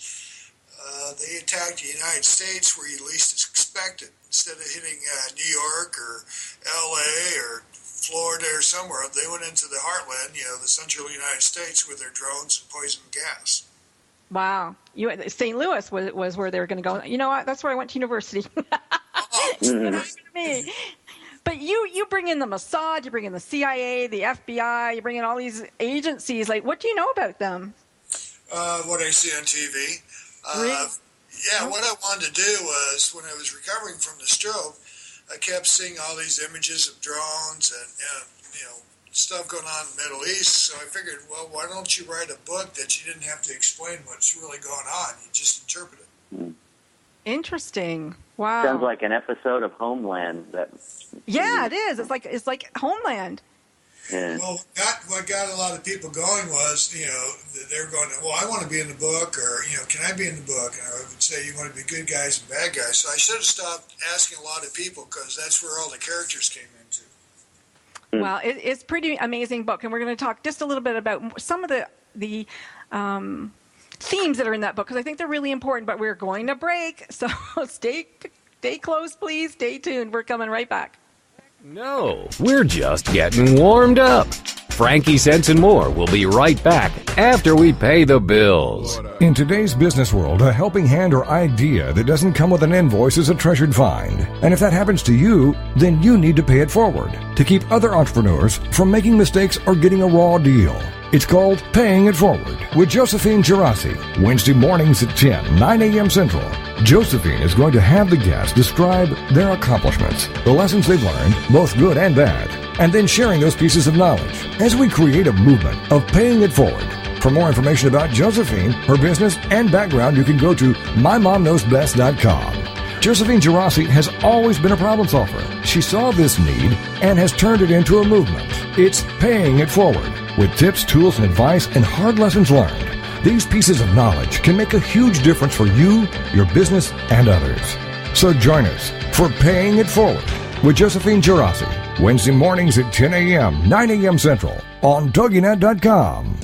M: they attacked the United States where you least expected. Instead of hitting New York or L.A. or Florida or somewhere, they went into the heartland, the central United States with their drones and poison gas.
D: Wow. St. Louis was where they were going to go. You know what? That's where I went to university. Me. But you bring in the Mossad, you bring in the CIA, the FBI, you bring in all these agencies. Like, what do you know about them?
M: What I see on TV.
D: Really?
M: What I wanted to do was, when I was recovering from the stroke, I kept seeing all these images of drones and stuff going on in the Middle East. So I figured, well, why don't you write a book that you didn't have to explain what's really going on? You just interpret it.
D: Interesting. Wow.
E: Sounds like an episode of Homeland.
D: Yeah, it is. It's like Homeland.
E: Yeah.
M: Well, what got a lot of people going was, they're going, well, I want to be in the book, or, can I be in the book? And I would say, you want to be good guys and bad guys. So I should have stopped asking a lot of people, because that's where all the characters came into.
D: Well, it's pretty amazing book, and we're going to talk just a little bit about some of the themes that are in that book, because I think they're really important, but we're going to break, so stay close, please. Stay tuned. We're coming right back.
B: No, we're just getting warmed up. Frankie, Sense and More will be right back after we pay the bills.
I: In today's business world, a helping hand or idea that doesn't come with an invoice is a treasured find. And if that happens to you, then you need to pay it forward to keep other entrepreneurs from making mistakes or getting a raw deal. It's called Paying It Forward with Josephine Girassi, Wednesday mornings at 9 a.m. Central. Josephine is going to have the guests describe their accomplishments, the lessons they've learned, both good and bad, and then sharing those pieces of knowledge as we create a movement of paying it forward. For more information about Josephine, her business, and background, you can go to mymomknowsbest.com. Josephine Girassi has always been a problem solver. She saw this need and has turned it into a movement. It's Paying It Forward, with tips, tools, and advice and hard lessons learned. These pieces of knowledge can make a huge difference for you, your business, and others. So join us for Paying It Forward with Josephine Girassi, Wednesday mornings at 10 a.m., 9 a.m. Central on TogiNet.com.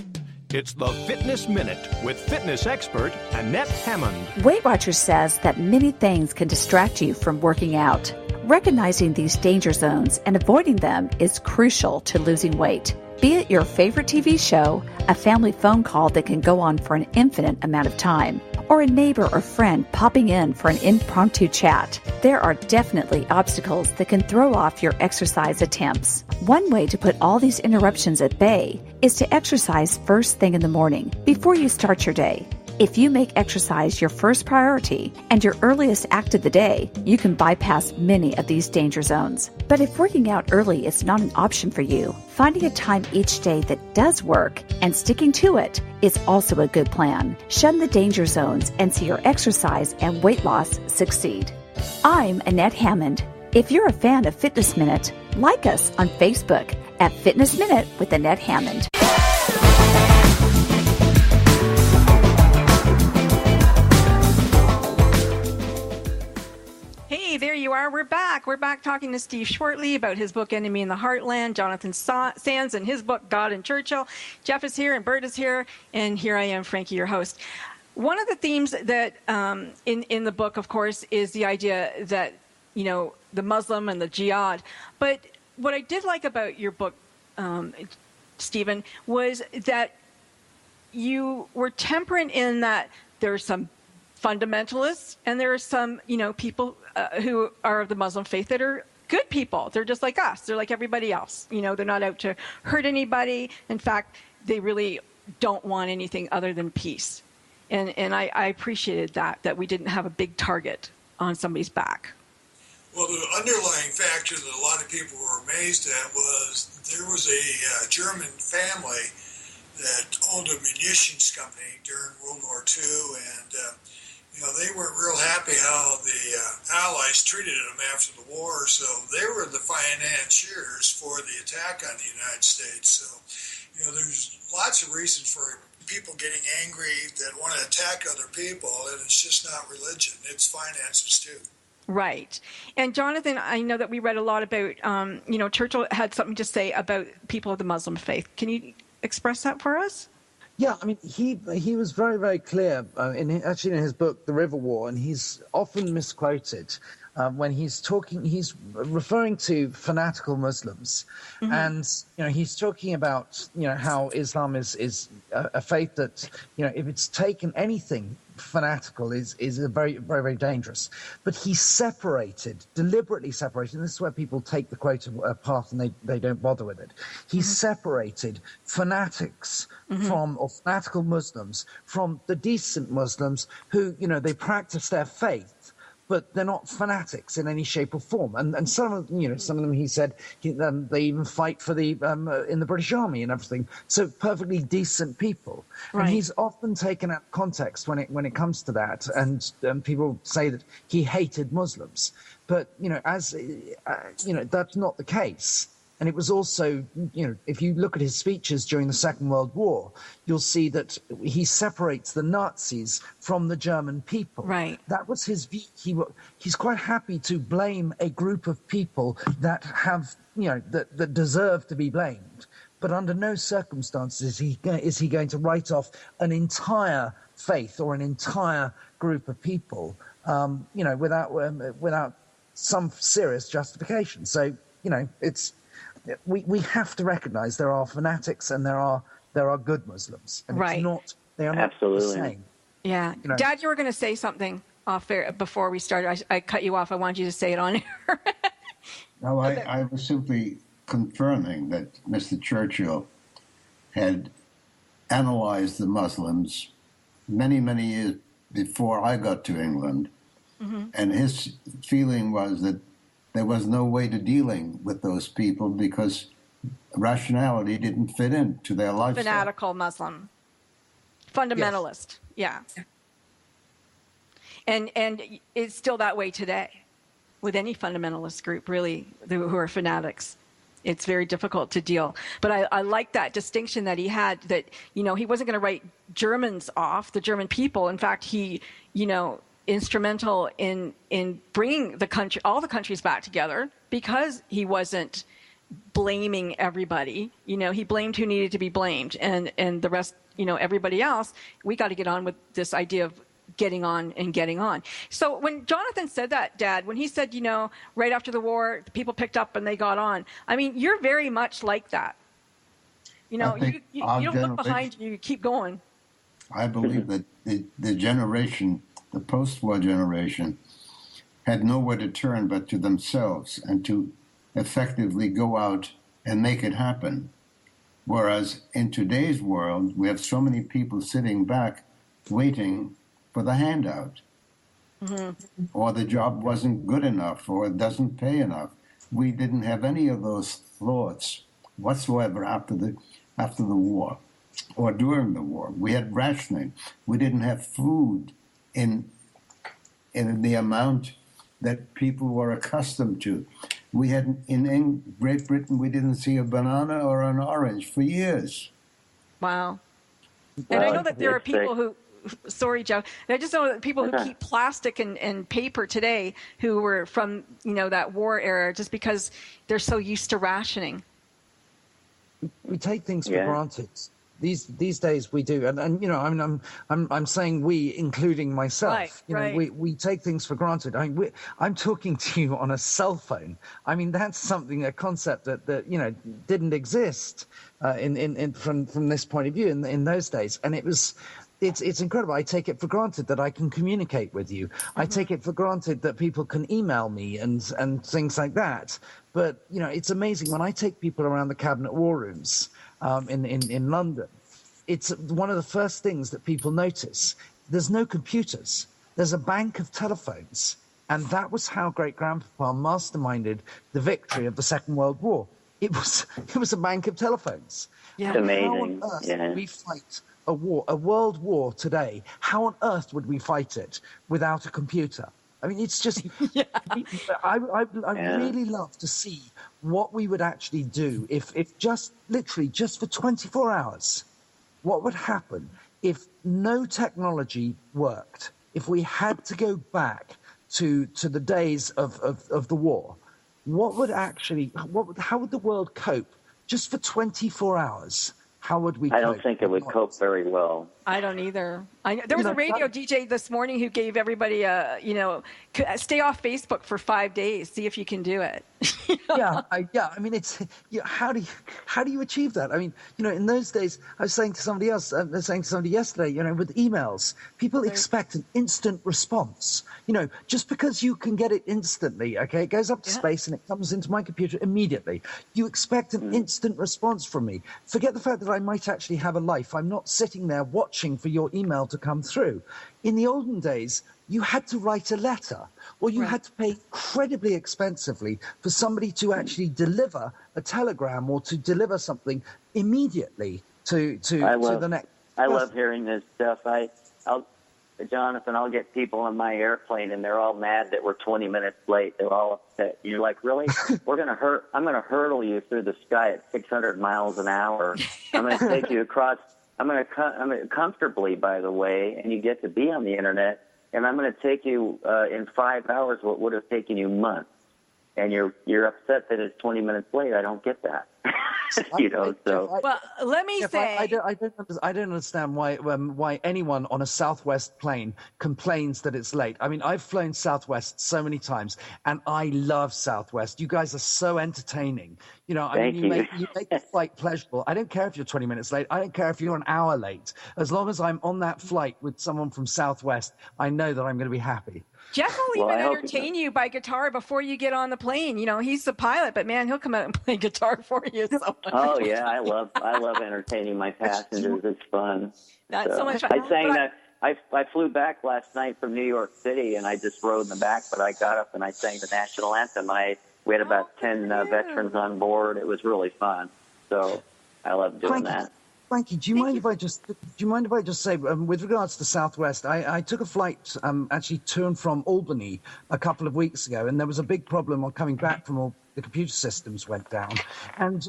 J: It's the Fitness Minute with fitness expert Annette Hammond.
K: Weight Watchers says that many things can distract you from working out. Recognizing these danger zones and avoiding them is crucial to losing weight. Be it your favorite TV show, a family phone call that can go on for an infinite amount of time, or a neighbor or friend popping in for an impromptu chat, there are definitely obstacles that can throw off your exercise attempts. One way to put all these interruptions at bay is to exercise first thing in the morning, before you start your day. If you make exercise your first priority and your earliest act of the day, you can bypass many of these danger zones. But if working out early is not an option for you, finding a time each day that does work and sticking to it is also a good plan. Shun the danger zones and see your exercise and weight loss succeed. I'm Annette Hammond. If you're a fan of Fitness Minute, like us on Facebook at Fitness Minute with Annette Hammond.
D: you are. We're back. We're back talking to Steve Schwertley about his book, Enemy in the Heartland, Jonathan Sands and his book, God and Churchill. Jeff is here and Bert is here, and here I am, Frankie, your host. One of the themes that in the book, of course, is the idea that, you know, the Muslim and the jihad. But what I did like about your book, Stephen, was that you were temperate in that there are some fundamentalists and there are some, you know, people who are of the Muslim faith that are good people. They're just like us. They're like everybody else. You know, they're not out to hurt anybody. In fact, they really don't want anything other than peace. And I appreciated that we didn't have a big target on somebody's back.
M: Well, the underlying factor that a lot of people were amazed at was there was a German family that owned a munitions company during World War II, and you know, they weren't real happy how the Allies treated them after the war, so they were the financiers for the attack on the United States. So, you know, there's lots of reasons for people getting angry that want to attack other people, and it's just not religion, it's finances too.
D: Right. And Jonathan, I know that we read a lot about, you know, Churchill had something to say about people of the Muslim faith. Can you express that for us?
F: Yeah, I mean, he was very, very clear in his book, The River War, and he's often misquoted when he's referring to fanatical Muslims. Mm-hmm. And, you know, he's talking about, you know, how Islam is a faith that, you know, if it's taken anything fanatical is a very, very, very dangerous. But he deliberately separated, and this is where people take the quote apart and they don't bother with it. He separated fanatics or fanatical Muslims from the decent Muslims who, you know, they practice their faith, but they're not fanatics in any shape or form. And some of them, he said, they even fight for in the British Army and everything. So perfectly decent people. Right. And he's often taken out of context when it comes to that. And people say that he hated Muslims, but you know, that's not the case. And it was also, you know, if you look at his speeches during the Second World War, you'll see that he separates the Nazis from the German people. Right. That was his view. He's quite happy to blame a group of people that have, you know, that deserve to be blamed. But under no circumstances is he going to write off an entire faith or an entire group of people, you know, without some serious justification. So, you know, we have to recognize there are fanatics and there are good Muslims, and they are not the same.
D: Yeah, you know, Dad, you were going to say something off air before we started. I cut you off. I wanted you to say it on air.
H: No, I was simply confirming that Mr. Churchill had analyzed the Muslims many, many years before I got to England, and his feeling was that there was no way to dealing with those people because rationality didn't fit into their lifestyle.
D: Fanatical Muslim. Fundamentalist. Yes. Yeah. And it's still that way today with any fundamentalist group, really, who are fanatics. It's very difficult to deal. But I like that distinction that he had, that, you know, he wasn't going to write Germans off, the German people. In fact, he, you know, instrumental in bringing all the countries back together, because he wasn't blaming everybody. You know, he blamed who needed to be blamed, and the rest, you know, everybody else, we got to get on with this idea of getting on and getting on. So when Jonathan said that, Dad, when he said, you know, right after the war, the people picked up and they got on, I mean, you're very much like that. You know, you don't look behind you, you keep going.
H: I believe that the generation, the post-war generation, had nowhere to turn but to themselves and to effectively go out and make it happen. Whereas in today's world, we have so many people sitting back waiting for the handout. Or the job wasn't good enough, or it doesn't pay enough. We didn't have any of those thoughts whatsoever after the war or during the war. We had rationing. We didn't have food in the amount that people were accustomed to. We had in Great Britain, we didn't see a banana or an orange for years.
D: Wow. And I know that there are people sorry, Joe. I just know that people who keep plastic and paper today who were from, that war era just because they're so used to rationing.
F: We take things for granted. These days we do, and I'm saying we, including myself. We take things for granted. I'm talking to you on a cell phone. I mean, that's a concept that didn't exist from this point of view in those days, and it's incredible. I take it for granted that I can communicate with you. I take it for granted that people can email me and things like that. But it's amazing when I take people around the cabinet war rooms. In London, it's one of the first things that people notice. There's no computers. There's a bank of telephones. And that was how great-grandpapa masterminded the victory of the Second World War. It was a bank of telephones.
E: Yeah. It's amazing.
F: How on earth would we fight a world war today? How on earth would we fight it without a computer? I mean, it's just, I really love to see what we would actually do if just for 24 hours, what would happen if no technology worked, if we had to go back to the days of the war, how would the world cope just for 24 hours? How would we cope?
E: I don't think it would cope very well.
D: I don't either. There was a radio DJ this morning who gave everybody stay off Facebook for 5 days, see if you can do it.
F: I mean, it's how do you achieve that? I mean, in those days, I was saying to somebody else, yesterday, with emails, people expect an instant response. Just because you can get it instantly, okay, it goes up to space and it comes into my computer immediately. You expect an instant response from me. Forget the fact that I might actually have a life. I'm not sitting there watching for your email to come through. In the olden days, you had to write a letter, or you had to pay incredibly expensively for somebody to actually deliver a telegram or to deliver something immediately to the next.
E: I love hearing this stuff. Jonathan, I'll get people on my airplane and they're all mad that we're 20 minutes late. They're all upset. You're like, really? I'm going to hurdle you through the sky at 600 miles an hour. I'm going to take you across. I'm going to comfortably, by the way, and you get to be on the internet. And I'm going to take you in 5 hours what would have taken you months. And you're upset that it's 20 minutes late. I don't get that.
D: Well, let me say,
F: I don't understand why anyone on a Southwest plane complains that it's late. I mean, I've flown Southwest so many times, and I love Southwest. You guys are so entertaining. You make the flight pleasurable. I don't care if you're 20 minutes late. I don't care if you're an hour late. As long as I'm on that flight with someone from Southwest, I know that I'm going to be happy.
D: Jeff will even entertain you by guitar before you get on the plane. He's the pilot, but man, he'll come out and play guitar for you. So.
E: Oh yeah, I love entertaining my passengers. It's fun.
D: That's so much fun.
E: I flew back last night from New York City, and I just rode in the back. But I got up and I sang the national anthem. We had about 10 veterans on board. It was really fun. So I love doing that.
F: Frankie, do you mind if I just say, with regards to Southwest, I took a flight actually to and from Albany a couple of weeks ago, and there was a big problem on coming back from all the computer systems went down. And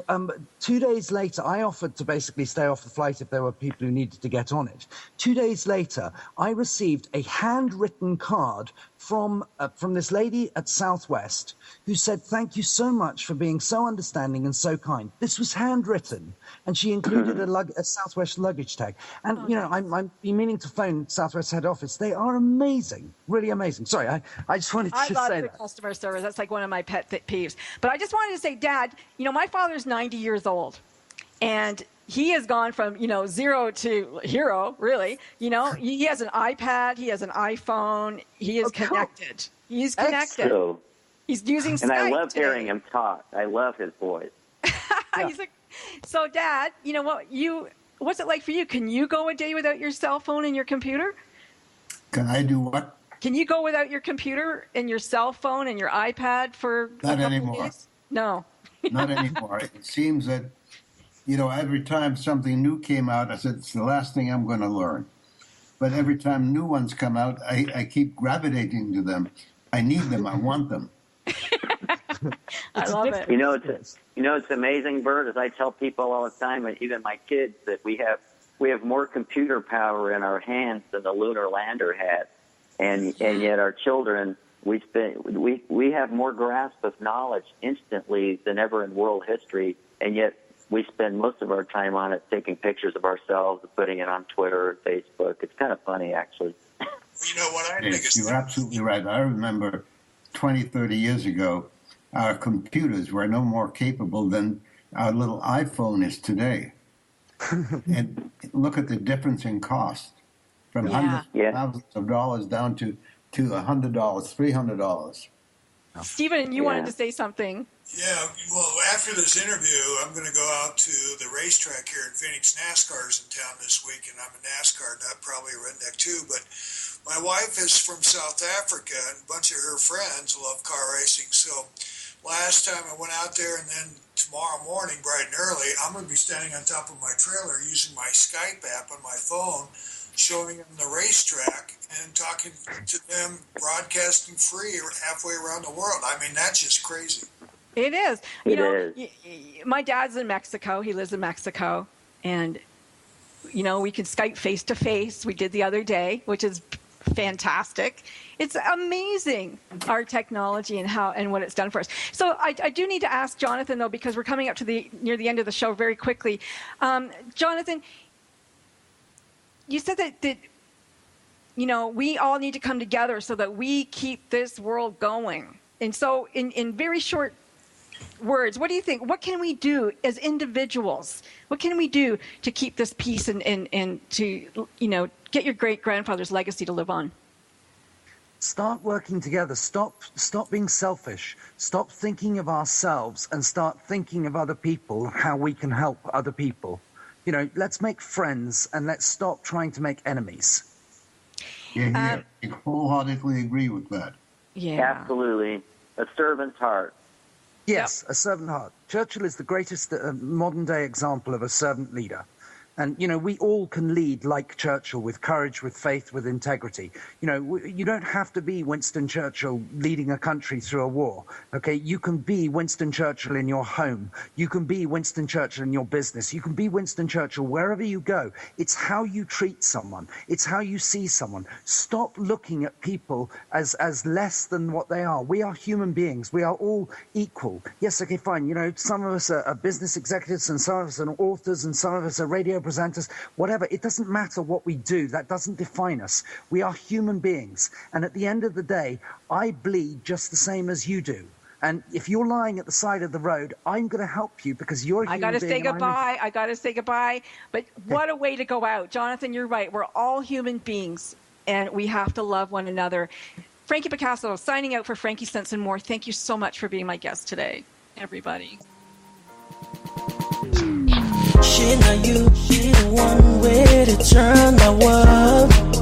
F: 2 days later, I offered to basically stay off the flight if there were people who needed to get on it. 2 days later, I received a handwritten card from this lady at Southwest who said, "Thank you so much for being so understanding and so kind." This was handwritten, and she included a Southwest luggage tag. And, I'm meaning to phone Southwest head office. They are amazing, really amazing. Sorry, I just wanted to say that.
D: I love the customer service. That's like one of my pet peeves. But I just wanted to say, Dad, my father's 90 years old, and he has gone from, zero to hero, really. He has an iPad. He has an iPhone. He is connected. Cool. He's connected.
E: Excellent.
D: He's using Skype.
E: And I love
D: today.
E: hearing him talk. I love his voice.
D: So, Dad, what's it like for you? Can you go a day without your cell phone and your computer?
H: Can I do what?
D: Can you go without your computer and your cell phone and your iPad for
H: Not
D: a couple
H: anymore.
D: days? No.
H: Not anymore. It seems that, every time something new came out, I said, it's the last thing I'm going to learn. But every time new ones come out, I keep gravitating to them. I need them. I want them.
D: I love it.
E: It's amazing, Bert, as I tell people all the time, and even my kids, that we have we have more computer power in our hands than the lunar lander had, and yet our children, we have more grasp of knowledge instantly than ever in world history, and yet we spend most of our time on it taking pictures of ourselves and putting it on Twitter or Facebook. It's kind of funny, actually.
M: You know what I think is...
H: You're absolutely right. I remember 20, 30 years ago, our computers were no more capable than our little iPhone is today. And look at the difference in cost. From hundreds of thousands of dollars down to $100, $300.
D: Stephen, you wanted to say something.
M: Yeah, well, after this interview, I'm going to go out to the racetrack here in Phoenix. NASCAR's in town this week, and I'm a NASCAR nut, probably a redneck too, but my wife is from South Africa, and a bunch of her friends love car racing, so last time I went out there, and then tomorrow morning, bright and early, I'm going to be standing on top of my trailer using my Skype app on my phone, showing them the racetrack and talking to them, broadcasting free halfway around the world. I mean, that's just crazy.
D: It is. You know, my dad's in Mexico. He lives in Mexico. And, you know, we can Skype face-to-face. We did the other day, which is fantastic. It's amazing, our technology and what it's done for us. So I do need to ask Jonathan, though, because we're coming up to near the end of the show very quickly. Jonathan, you said that, you know, we all need to come together so that we keep this world going. And so in very short words, what do you think? What can we do as individuals? What can we do to keep this peace and to, you know, get your great-grandfather's legacy to live on?
F: Start working together. Stop being selfish. Stop thinking of ourselves and start thinking of other people, how we can help other people. You know, let's make friends and let's stop trying to make enemies.
H: I wholeheartedly agree with that.
E: Yeah. Absolutely. A servant's heart.
F: Yes, a servant heart. Churchill is the greatest modern-day example of a servant leader. And, you know, we all can lead like Churchill, with courage, with faith, with integrity. You know, you don't have to be Winston Churchill leading a country through a war, okay? You can be Winston Churchill in your home. You can be Winston Churchill in your business. You can be Winston Churchill wherever you go. It's how you treat someone. It's how you see someone. Stop looking at people as less than what they are. We are human beings. We are all equal. Yes, okay, fine. You know, some of us are business executives and some of us are authors and some of us are radio presenters, whatever. It doesn't matter what we do. That doesn't define us. We are human beings. And at the end of the day, I bleed just the same as you do. And if you're lying at the side of the road, I'm going to help you because you're a human being.
D: I got to say goodbye. But what a way to go out. Jonathan, you're right. We're all human beings, and we have to love one another. Frankie Picasso, signing out for Frankie Sense and More. Thank you so much for being my guest today, everybody.
L: She not you, she the one way to turn the world.